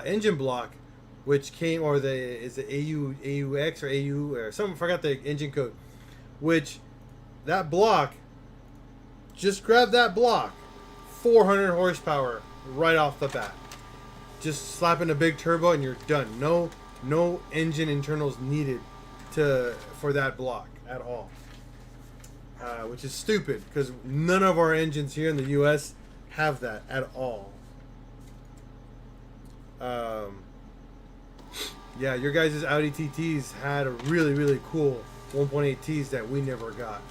engine block, which came, or is it AUX or AU or something? I forgot the engine code. Which that block, just grab that block, 400 horsepower right off the bat. Just slap in a big turbo and you're done. No engine internals needed for that block at all. Which is stupid because none of our engines here in the U.S. have that at all. Yeah, your guys' Audi TTs had a really, really cool 1.8Ts that we never got.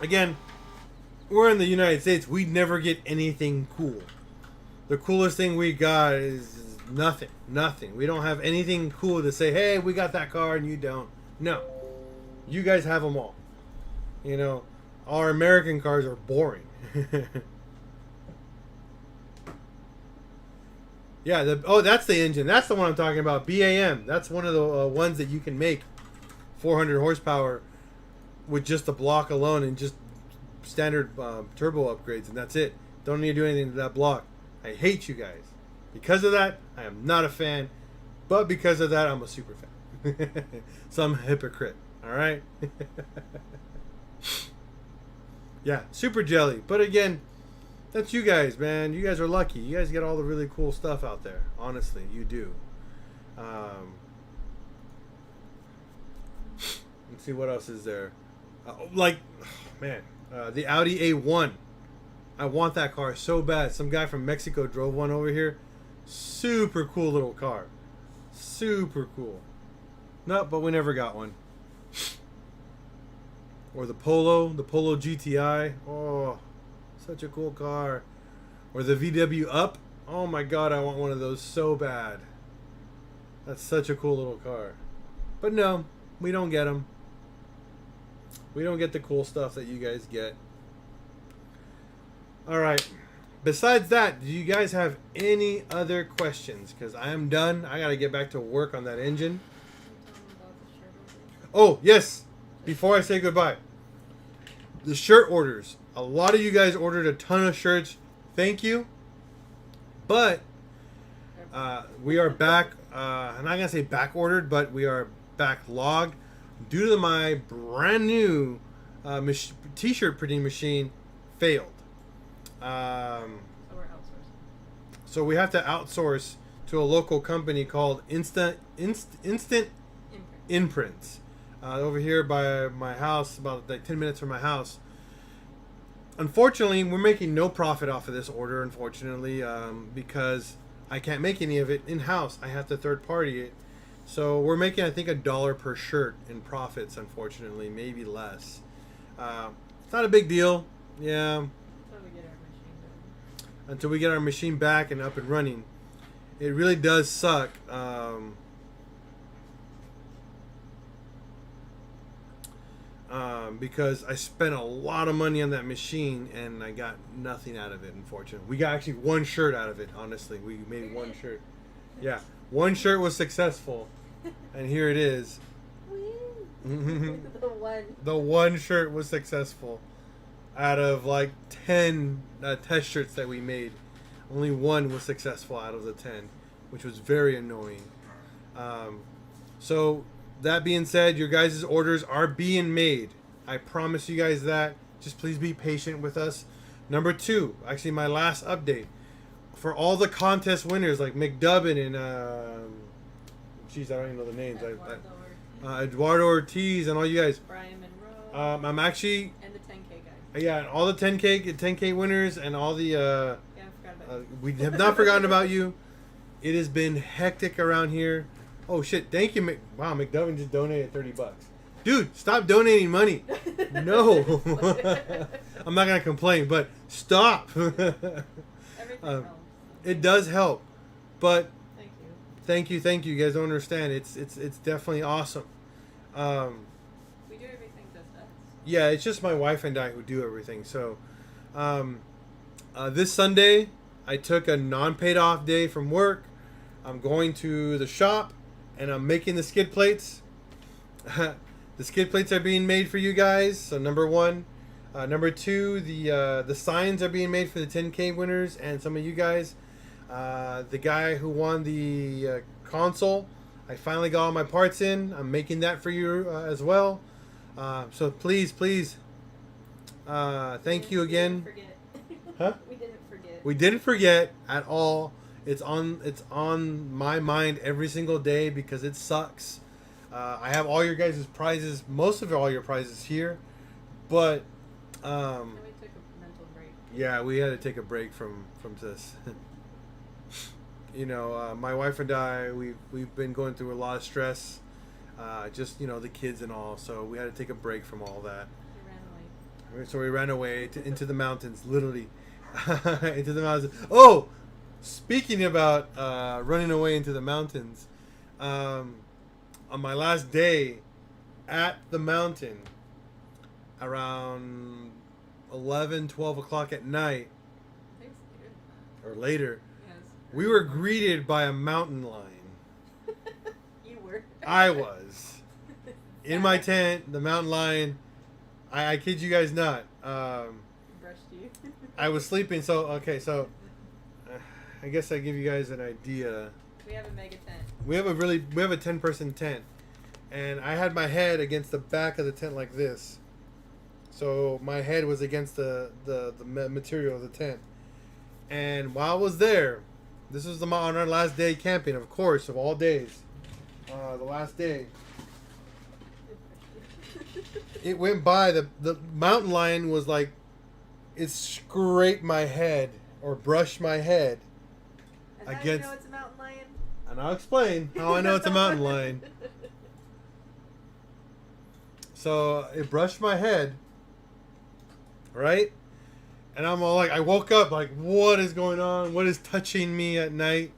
Again, we're in the United States. We never get anything cool. The coolest thing we got is nothing. We don't have anything cool to say, hey, we got that car and you don't. No. You guys have them all. You know, our American cars are boring. Yeah, that's the engine. That's the one I'm talking about. BAM. That's one of the ones that you can make 400 horsepower with just the block alone and just standard turbo upgrades, and that's it. Don't need to do anything to that block. I hate you guys. Because of that, I am not a fan. But because of that, I'm a super fan. So I'm a hypocrite. Alright? Yeah, super jelly. But again, that's you guys, man. You guys are lucky. You guys get all the really cool stuff out there. Honestly, you do. Let's see what else is there. The Audi A1. I want that car so bad. Some guy from Mexico drove one over here. Super cool little car. Super cool. No, but we never got one. Or the Polo GTI. Oh, such a cool car. Or the VW Up. Oh my god, I want one of those so bad. That's such a cool little car. But no, we don't get them. We don't get the cool stuff that you guys get. Alright. Besides that, do you guys have any other questions? Because I am done. I got to get back to work on that engine. Can you tell them about the shirt order? Oh, yes. Before I say goodbye. The shirt orders. A lot of you guys ordered a ton of shirts. Thank you. But we are back. I'm not going to say back ordered, but we are backlogged due to my brand new t-shirt printing machine failed. So we're outsourcing. So we have to outsource to a local company called Instant Imprint. Imprints. Over here by my house, about like 10 minutes from my house. Unfortunately, we're making no profit off of this order, unfortunately, because I can't make any of it in-house. I have to third-party it. So we're making, I think, $1 per shirt in profits, unfortunately, maybe less. It's not a big deal. Yeah, Until we get our machine done. until we get our machine back and up and running. It really does suck. Because I spent a lot of money on that machine and I got nothing out of it, unfortunately. We got actually one shirt out of it, honestly. We made one shirt. Yeah, one shirt was successful, and here it is. Woo! The one. The one shirt was successful out of like 10 test shirts that we made. Only one was successful out of the 10, which was very annoying. So that being said, your guys' orders are being made. I promise you guys that. Just please be patient with us. Number 2, actually my last update. For all the contest winners like McDubbin and geez, I don't even know the names. Eduardo Ortiz and all you guys. Brian Monroe. I'm actually And the 10K guys. yeah, all the 10K winners and all the Yeah, I forgot about you. we have not forgotten about you. It has been hectic around here. Oh shit! Thank you, wow. McDubbin just donated $30. Dude, stop donating money. No, I'm not gonna complain, but stop. Everything helps. It does help, but Thank you. thank you. You guys don't understand. It's definitely awesome. We do everything just us. Yeah, it's just my wife and I who do everything. So, this Sunday, I took a non-paid off day from work. I'm going to the shop, and I'm making the skid plates. The skid plates are being made for you guys. So number 1, number 2, the signs are being made for the 10K winners and some of you guys. The guy who won the console, I finally got all my parts in. I'm making that for you as well. So please, thank you again. We didn't forget. Huh? We didn't forget. We didn't forget at all. It's on my mind every single day because it sucks. I have all your guys' prizes, most of all your prizes here, but And we took a mental break. yeah, we had to take a break from this. You know, my wife and I, we've been going through a lot of stress, just the kids and all, so we had to take a break from all that. We ran away. So we ran away into the mountains, literally, into the mountains. Oh, speaking about running away into the mountains, on my last day at the mountain, around 11, 12 o'clock at night, Thanks, dude. or later, Yes. we were greeted by a mountain lion. You were. I was. In my tent, the mountain lion, I kid you guys not. Brushed you. I was sleeping, so I guess I give you guys an idea. We have a mega tent. We have a 10-person tent, and I had my head against the back of the tent like this, so my head was against the material of the tent. And while I was there, this was on our last day camping, of course, of all days, the last day. It went by, the mountain lion was like, it scraped my head or brushed my head. And how do you against. know it's a mountain lion? And I'll explain how I know it's a mountain lion. So it brushed my head, right? And I'm all like, I woke up like, what is going on? What is touching me at night?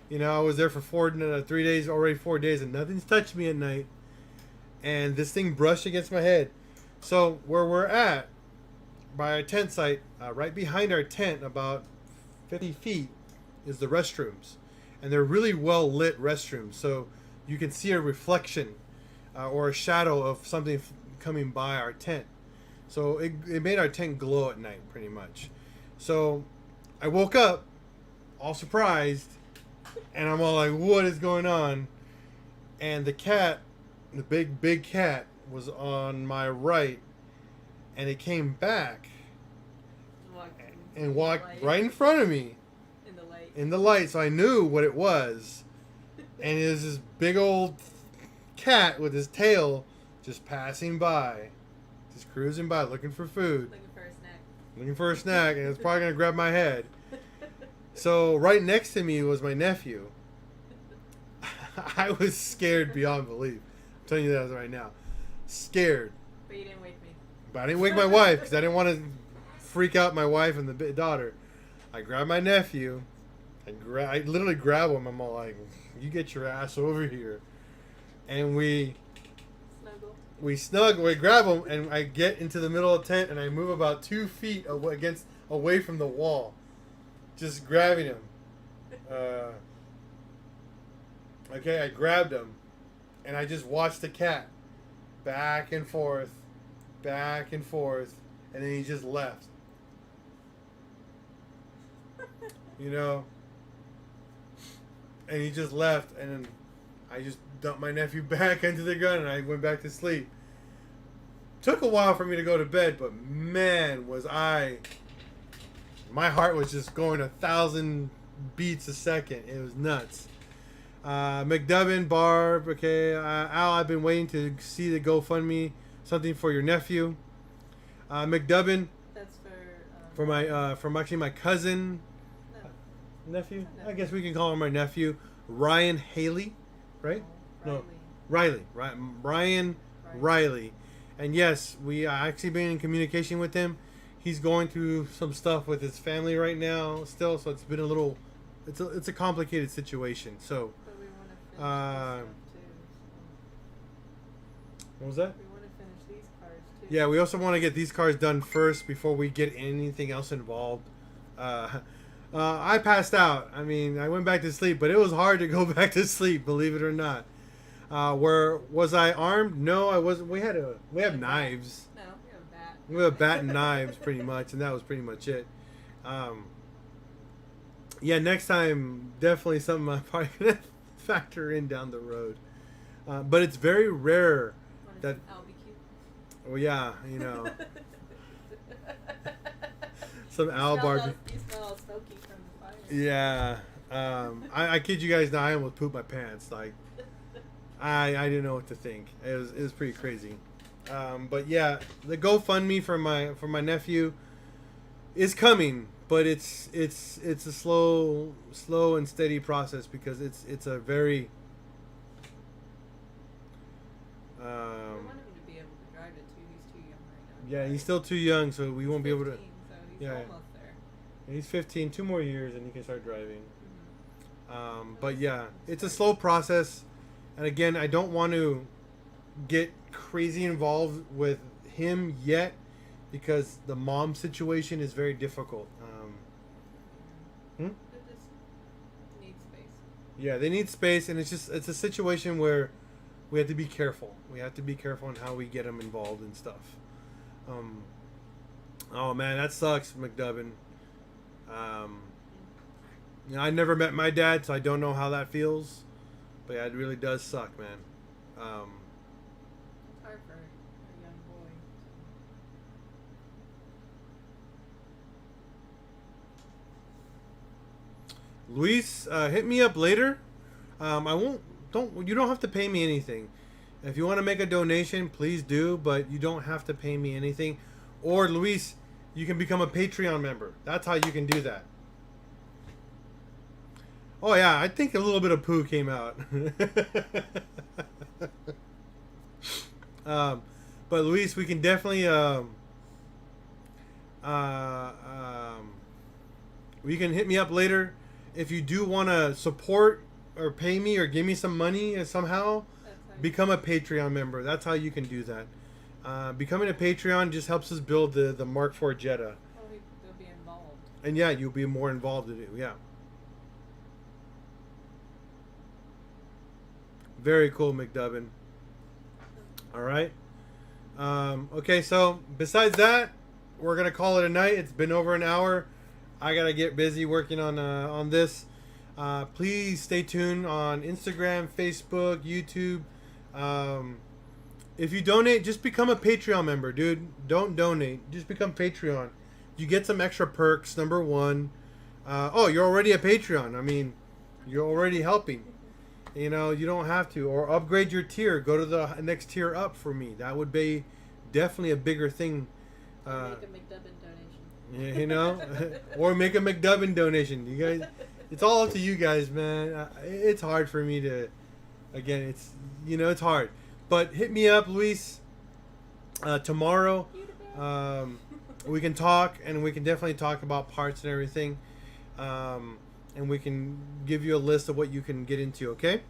You know, I was there for 3 days, already 4 days, and nothing's touched me at night. And this thing brushed against my head. So where we're at, by our tent site, right behind our tent, about 50 feet, is the restrooms. And they're really well lit restrooms. So you can see a reflection or a shadow of something coming by our tent. So it made our tent glow at night, pretty much. So I woke up, all surprised, and I'm all like, what is going on? And the cat, the big cat, was on my right, and it came back and walked right in front of me In the light. in the light. So I knew what it was. And it was this big old cat with his tail just passing by. Just cruising by, looking for food. Looking for a snack. Looking for a snack, and it's probably going to grab my head. So right next to me was my nephew. I was scared beyond belief. I'm telling you that right now. Scared. But you didn't wake me. But I didn't wake my wife because I didn't want to freak out my wife and the daughter. I grabbed my nephew. I literally grab him. I'm all like, you get your ass over here. And we snuggle. We grab him, and I get into the middle of the tent, and I move about 2 feet away from the wall. Just grabbing him. Okay, I grabbed him, and I just watched the cat back and forth, and then he just left. You know? And he just left, and then I just dumped my nephew back into the gun, and I went back to sleep. Took a while for me to go to bed, but man, my heart was just going 1,000 beats a second. It was nuts. McDubbin, Barb, okay, Al, I've been waiting to see the GoFundMe, something for your nephew. McDubbin, That's from actually my cousin, nephew. I guess we can call him my nephew, Ryan Haley, right? No, Riley. Ryan Riley. And yes, we actually been in communication with him. He's going through some stuff with his family right now still, so it's been it's a complicated situation. So But we want to finish this stuff too. what was that? We want to finish these cards too. Yeah, we also want to get these cards done first before we get anything else involved. I passed out. I mean, I went back to sleep, but it was hard to go back to sleep, believe it or not. Where was I armed? No, I wasn't. We have knives. No, we have a bat. We have a bat and knives, pretty much, and that was pretty much it. Yeah, next time, definitely something I'm probably gonna factor in down the road. But it's very rare that. Well, yeah, you know, some Al Barbie. You smell all smoky from the fire. Yeah, I kid you guys not. I almost pooped my pants. Like, I didn't know what to think. It was pretty crazy. But yeah, the GoFundMe for my nephew is coming, but it's a slow and steady process because it's a very We want him to be able to drive it too. He's too young right now. yeah, he's still too young, so we won't be able to. 15, so he's yeah. almost there. He's 15, 2 more years, and he can start driving. Mm-hmm. But yeah, it's a slow process, and again, I don't want to get crazy involved with him yet because the mom situation is very difficult. They just need space. Yeah, they need space, and it's a situation where we have to be careful. We have to be careful on how we get them involved and stuff. Oh man, that sucks, McDubbin. You know, I never met my dad, so I don't know how that feels. But yeah, it really does suck, man. It's hard for a young boy. Luis, hit me up later. You don't have to pay me anything. If you want to make a donation, please do, but you don't have to pay me anything. Or Luis, you can become a Patreon member. That's how you can do that. Oh yeah, I think a little bit of poo came out. um, but Luis, we can definitely uh, um, you can hit me up later if you do want to support or pay me or give me some money somehow. That's how Become a Patreon member. That's how you can do that. Becoming a Patreon just helps us build the Mark IV Jetta. oh, they'll be involved. And yeah, you'll be more involved in it. Yeah. Very cool, McDubbin. All right. Okay, so besides that, we're gonna call it a night. It's been over an hour. I gotta get busy working on this. Please stay tuned on Instagram, Facebook, YouTube. If you donate, just become a Patreon member, dude. Don't donate. Just become Patreon. You get some extra perks. Number one. Oh, you're already a Patreon. I mean, you're already helping. You know, you don't have to. Or upgrade your tier. Go to the next tier up for me. That would be definitely a bigger thing. Make a McDubbin donation. You know? Or make a McDubbin donation. You guys, it's all up to you guys, man. It's hard for me to, again, it's, you know, it's hard. But hit me up, Luis, tomorrow. We can talk, and we can definitely talk about parts and everything. And we can give you a list of what you can get into, okay?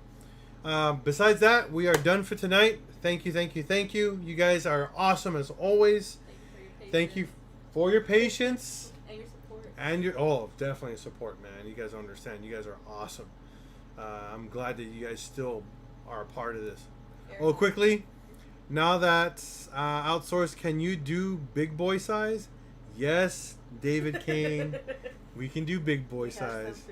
Besides that, we are done for tonight. Thank you, thank you, thank you. You guys are awesome as always. Thank you Thank you for for your patience. your patience. And your support. And your definitely support, man. You guys don't understand. You guys are awesome. I'm glad that you guys still are a part of this. Oh, quickly, now that outsourced, can you do big boy size? Yes, David Kane. We can do big boy size.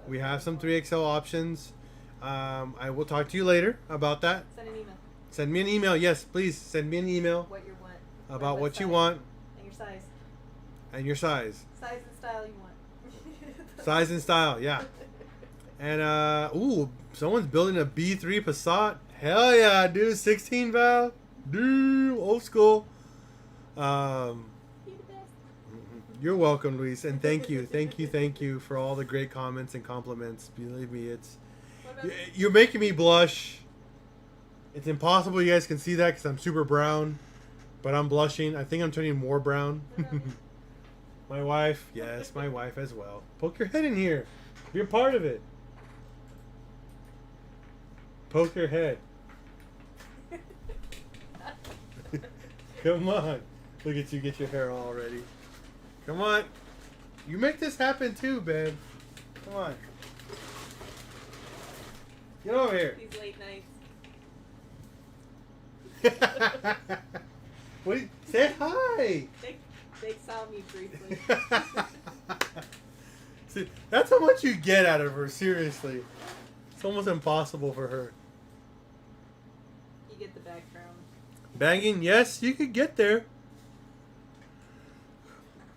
We have some 3XL options. I will talk to you later about that. Send an email. Send me an email. Yes, please send me an email What you want. about what you size. want And your size. and your size. Size and style you want. Size and style, yeah. And ooh, someone's building a B3 Passat. Hell yeah, dude! 16 valve, dude, old school. You the best. You're welcome, Luis, and thank you for all the great comments and compliments. Believe me, it's What about you're making me blush. It's impossible you guys can see that because I'm super brown, but I'm blushing. I think I'm turning more brown. My wife, yes, my wife as well. Poke your head in here. Be a part of it. Poke your head. Come on. Look at you get your hair all ready. Come on. You make this happen too, babe. Come on. Get over here. these late nights? What? Say hi. They saw me briefly. See, that's how much you get out of her, seriously. It's almost impossible for her. You get the background. Banging, yes, you could get there.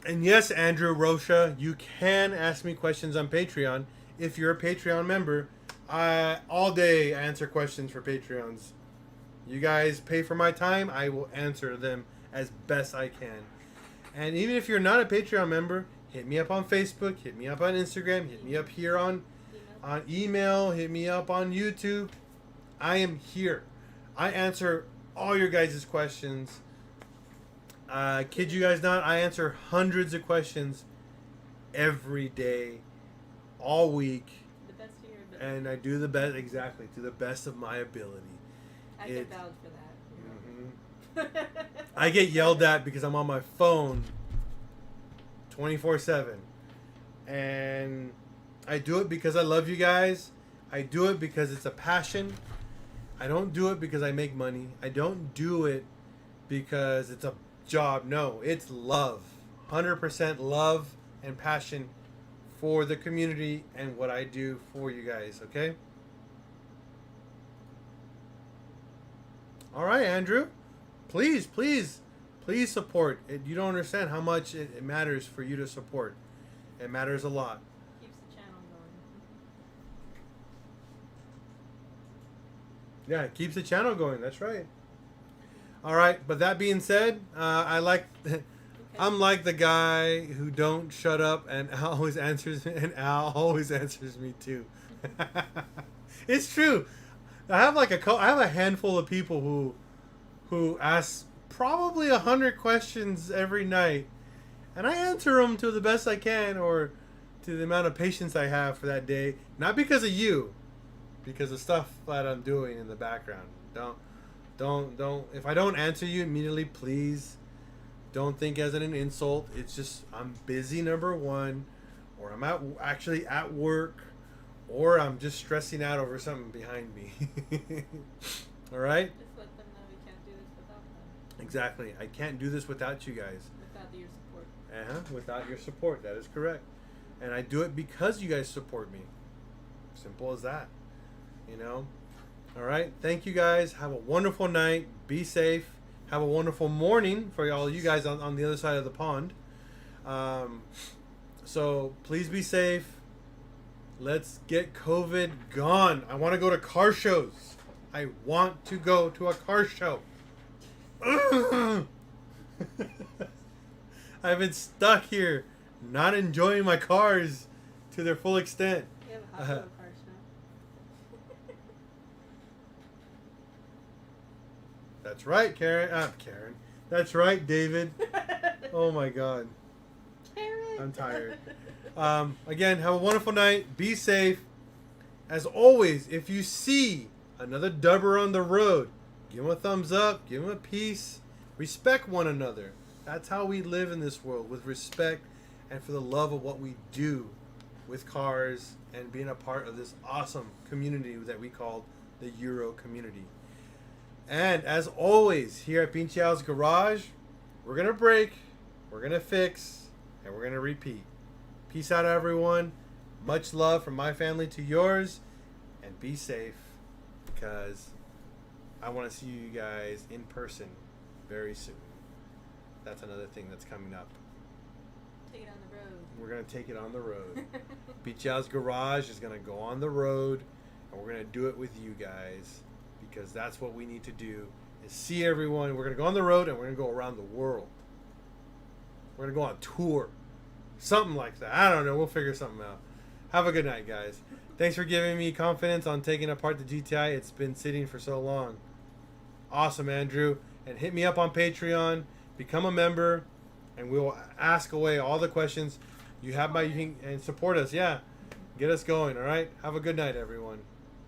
And yes, Andrew Rocha, you can ask me questions on Patreon if you're a Patreon member. I all day answer questions for Patreons. You guys pay for my time, I will answer them as best I can. And even if you're not a Patreon member, hit me up on Facebook, hit me up on Instagram, hit me up here on email, hit me up on YouTube. I am here. I answer all your guys' questions. Kid you guys not, I answer hundreds of questions every day, all week, The best of your ability. and I do the best, exactly, to the best of my ability. I can it- vouch for that. I get yelled at because I'm on my phone 24/7. And I do it because I love you guys. I do it because it's a passion. I don't do it because I make money. I don't do it because it's a job. No, it's love. 100% love and passion for the community and what I do for you guys, okay? All right, Andrew. Please support. You don't understand how much it matters for you to support. It matters a lot. Keeps the channel going. Yeah, it keeps the channel going. That's right. All right, but that being said, I like. I'm like the guy who don't shut up and Al always answers me, and Al always answers me too. It's true. I have I have a handful of people who ask probably 100 questions every night, and I answer them to the best I can or to the amount of patience I have for that day. Not because of you, because of stuff that I'm doing in the background. Don't. If I don't answer you immediately, please don't think as an insult. It's just I'm busy, number one, or I'm actually at work, or I'm just stressing out over something behind me. All right? Just let them know we can't do this without them. Exactly. I can't do this without you guys. Without your support. Without your support. That is correct. And I do it because you guys support me. Simple as that. You know? All right. Thank you guys. Have a wonderful night. Be safe. Have a wonderful morning for all you guys on the other side of the pond. So please be safe. Let's get COVID gone. I want to go to car shows. I want to go to a car show. I've been stuck here, not enjoying my cars to their full extent. We have a hot dog car show. That's right, Karen. Karen. That's right, David. Oh my God. Karen. I'm tired. Again, have a wonderful night. Be safe. As always, if you see another dubber on the road, give him a thumbs up. Give him a peace. Respect one another. That's how we live in this world, with respect and for the love of what we do with cars and being a part of this awesome community that we call the Euro community. And as always, here at Pinche Al's Garage, we're going to break, we're going to fix, and we're going to repeat. Peace out, everyone. Much love from my family to yours. And be safe, because I want to see you guys in person very soon. That's another thing that's coming up. Take it on the road. We're going to take it on the road. Pinche Al's Garage is going to go on the road, and we're going to do it with you guys, because that's what we need to do, is see everyone. We're going to go on the road, and we're going to go around the world. We're going to go on tour. Something like that. I don't know. We'll figure something out. Have a good night, guys. Thanks for giving me confidence on taking apart the GTI. It's been sitting for so long. Awesome, Andrew. And hit me up on Patreon. Become a member, and we'll ask away all the questions you have and support us. Yeah. Get us going, all right? Have a good night, everyone.